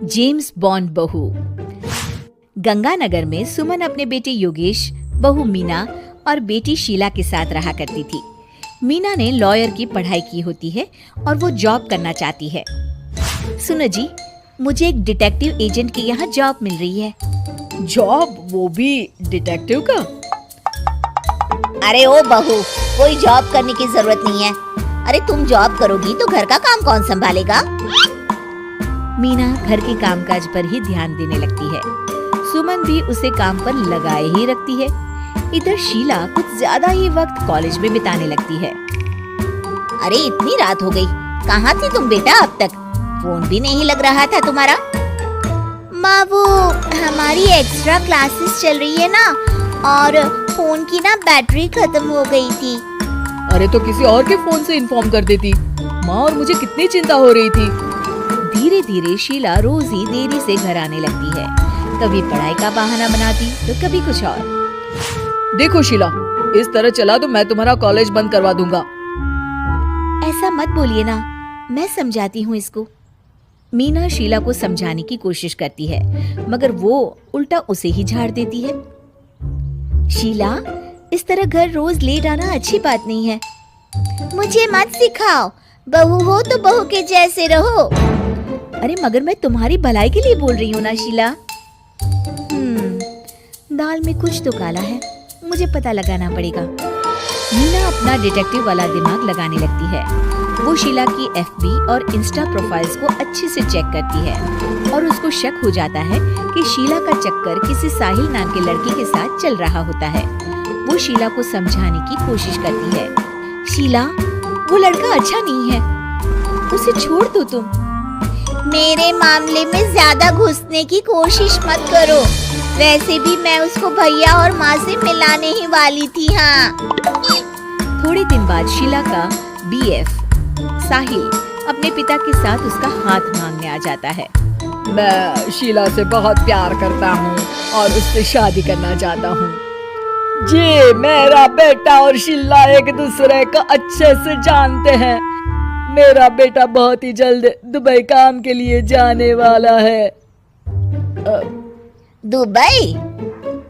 James bond बहू। गंगानगर में सुमन अपने बेटे योगेश, बहू मीना और बेटी शीला के साथ रहा करती थी। मीना ने लॉयर की पढ़ाई की होती है और वो जॉब करना चाहती है। सुनो जी, मुझे एक डिटेक्टिव एजेंट के यहाँ जॉब मिल रही है। जॉब? वो भी डिटेक्टिव का? अरे ओ बहू, कोई जॉब करने की जरूरत नहीं है। अरे तुम जॉब करोगी तो घर का काम कौन संभालेगा? मीना घर के कामकाज पर ही ध्यान देने लगती है। सुमन भी उसे काम पर लगाए ही रखती है। इधर शीला कुछ ज्यादा ही वक्त कॉलेज में बिताने लगती है। अरे इतनी रात हो गई, कहाँ थी तुम बेटा अब तक? फोन भी नहीं लग रहा था तुम्हारा। माँ, वो हमारी एक्स्ट्रा क्लासेस चल रही है ना, और फोन की ना बैटरी खत्म हो गई थी। अरे तो किसी और के फोन से इन्फॉर्म कर देती माँ, और मुझे कितनी चिंता हो रही थी। धीरे धीरे शीला रोज ही देरी से घर आने लगती है। कभी पढ़ाई का बहाना बनाती तो कभी कुछ और। देखो शीला, इस तरह चला तो मैं तुम्हारा कॉलेज बंद करवा दूंगा। ऐसा मत बोलिए ना, मैं समझाती हूँ इसको। मीना शीला को समझाने की कोशिश करती है, मगर वो उल्टा उसे ही झाड़ देती है। शीला, इस तरह घर रोज लेट आना अच्छी बात नहीं है। मुझे मत सिखाओ, बहू हो तो बहू के जैसे रहो। अरे मगर मैं तुम्हारी भलाई के लिए बोल रही हूँ ना शीला। दाल में कुछ तो काला है, मुझे पता लगाना पड़ेगा। मीना अपना डिटेक्टिव वाला दिमाग लगाने लगती है। वो शीला की एफबी और इंस्टा प्रोफाइल्स को अच्छे से चेक करती है और उसको शक हो जाता है कि शीला का चक्कर किसी साहिल नाम के लड़के के साथ चल रहा होता है। वो शीला को समझाने की कोशिश करती है। शीला, वो लड़का अच्छा नहीं है, उसे छोड़ दो तुम। मेरे मामले में ज्यादा घुसने की कोशिश मत करो। वैसे भी मैं उसको भैया और माँ से मिलाने ही वाली थी। हाँ। थोड़े दिन बाद शीला का बीएफ साहिल अपने पिता के साथ उसका हाथ मांगने आ जाता है। मैं शीला से बहुत प्यार करता हूँ और उससे शादी करना चाहता हूँ। जी, मेरा बेटा और शीला एक दूसरे को अच्छे से जानते हैं। मेरा बेटा बहुत ही जल्द दुबई काम के लिए जाने वाला है। दुबई?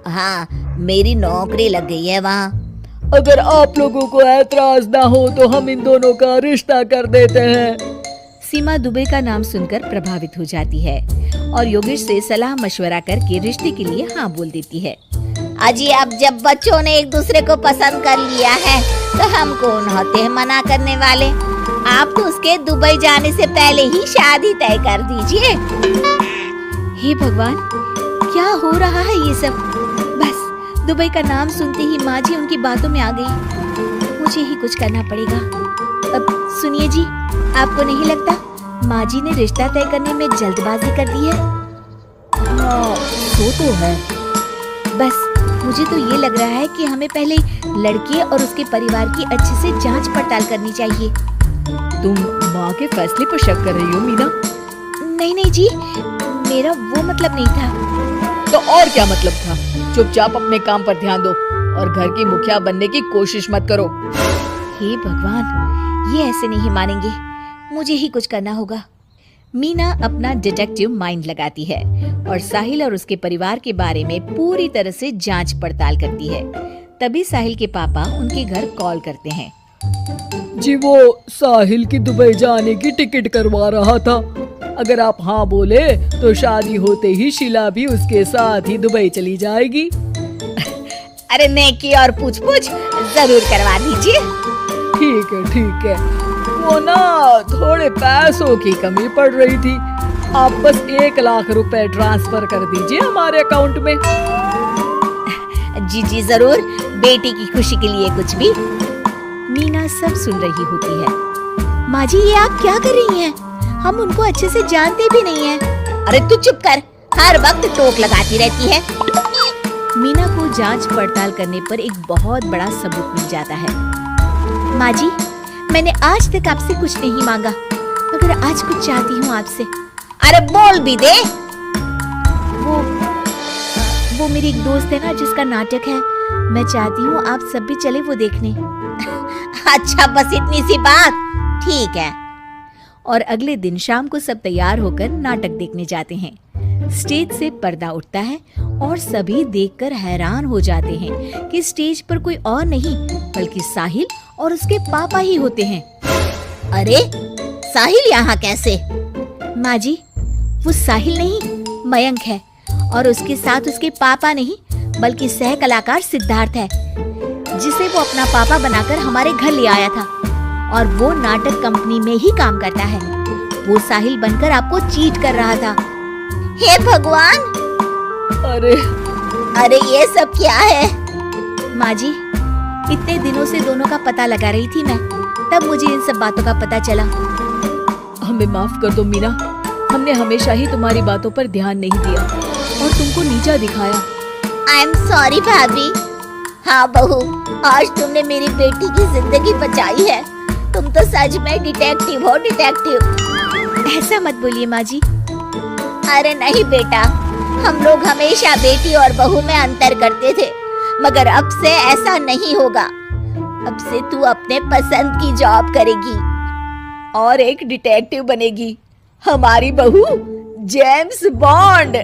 हाँ, मेरी नौकरी लग गई है वहाँ। अगर आप लोगों को ऐतराज ना हो तो हम इन दोनों का रिश्ता कर देते हैं। सीमा दुबई का नाम सुनकर प्रभावित हो जाती है और योगेश से सलाह मशवरा करके रिश्ते के लिए हाँ बोल देती है। अजी, अब जब बच्चों ने एक दूसरे को पसंद कर लिया है तो हम कौन होते हैं मना करने वाले? आप तो उसके दुबई जाने से पहले ही शादी तय कर दीजिए। हे भगवान, क्या हो रहा है ये सब? बस दुबई का नाम सुनते ही माँ जी उनकी बातों में आ गई। मुझे ही कुछ करना पड़ेगा। अब सुनिए जी, आपको नहीं लगता माँ जी ने रिश्ता तय करने में जल्दबाजी कर दी है? हाँ, तो है। बस मुझे तो ये लग रहा है कि हमें पहले लड़के और उसके परिवार की अच्छे से जांच पड़ताल करनी चाहिए। तुम माँ के फैसले पर शक कर रही हो मीना? नहीं जी, मेरा वो मतलब नहीं था। तो और क्या मतलब था? चुपचाप अपने काम पर ध्यान दो और घर की मुखिया बनने की कोशिश मत करो। हे भगवान, ये ऐसे नहीं मानेंगे, मुझे ही कुछ करना होगा। मीना अपना डिटेक्टिव माइंड लगाती है और साहिल और उसके परिवार के बारे में पूरी तरह से जांच पड़ताल करती है। तभी साहिल के पापा उनके घर कॉल करते हैं। जी, वो साहिल की दुबई जाने की टिकट करवा रहा था। अगर आप हाँ बोले तो शादी होते ही शीला भी उसके साथ ही दुबई चली जाएगी। अरे नेकी और पूछ पूछ जरूर करवा दीजिए। ठीक है। वो ना थोड़े पैसों की कमी पड़ रही थी। आप बस 1 लाख रुपए ट्रांसफर कर दीजिए हमारे अकाउंट में। जी जरूर, बेटी की खुशी के लिए कुछ भी। मीना सब सुन रही होती है। माँ जी, ये आप क्या कर रही हैं? हम उनको अच्छे से जानते भी नहीं हैं। अरे तू चुप कर, हर वक्त टोक लगाती रहती है। मीना को जांच पड़ताल करने पर एक बहुत बड़ा सबूत मिल जाता है। माँ जी, मैंने आज तक आपसे कुछ नहीं मांगा, मगर आज कुछ चाहती हूँ आपसे। अरे बोल भी दे। वो मेरी एक दोस्त है ना जिसका नाटक है, मैं चाहती हूँ आप सब भी चले वो देखने। अच्छा, बस इतनी सी बात? ठीक है। और अगले दिन शाम को सब तैयार होकर नाटक देखने जाते हैं। स्टेज से पर्दा उठता है और सभी देखकर हैरान हो जाते हैं कि स्टेज पर कोई और नहीं बल्कि साहिल और उसके पापा ही होते हैं। अरे साहिल यहाँ कैसे? माँ जी, वो साहिल नहीं मयंक है और उसके साथ उसके पापा नहीं बल्कि सह कलाकार सिद्धार्थ है, जिसे वो अपना पापा बनाकर हमारे घर ले आया था और वो नाटक कंपनी में ही काम करता है। वो साहिल बनकर आपको चीट कर रहा था। हे भगवान, अरे ये सब क्या है? माँ जी, इतने दिनों से दोनों का पता लगा रही थी मैं, तब मुझे इन सब बातों का पता चला। हमें माफ कर दो मीना, हमने हमेशा ही तुम्हारी बातों पर ध्यान नहीं दिया और तुमको नीचा दिखाया। आई एम सॉरी भाभी। हाँ बहू, आज तुमने मेरी बेटी की जिंदगी बचाई है। तुम तो सच में डिटेक्टिव हो, डिटेक्टिव। ऐसा मत बोलिए माँ जी। अरे नहीं बेटा, हम लोग हमेशा बेटी और बहू में अंतर करते थे, मगर अब से ऐसा नहीं होगा। अब से तू अपने पसंद की जॉब करेगी और एक डिटेक्टिव बनेगी, हमारी बहू जेम्स बॉन्ड।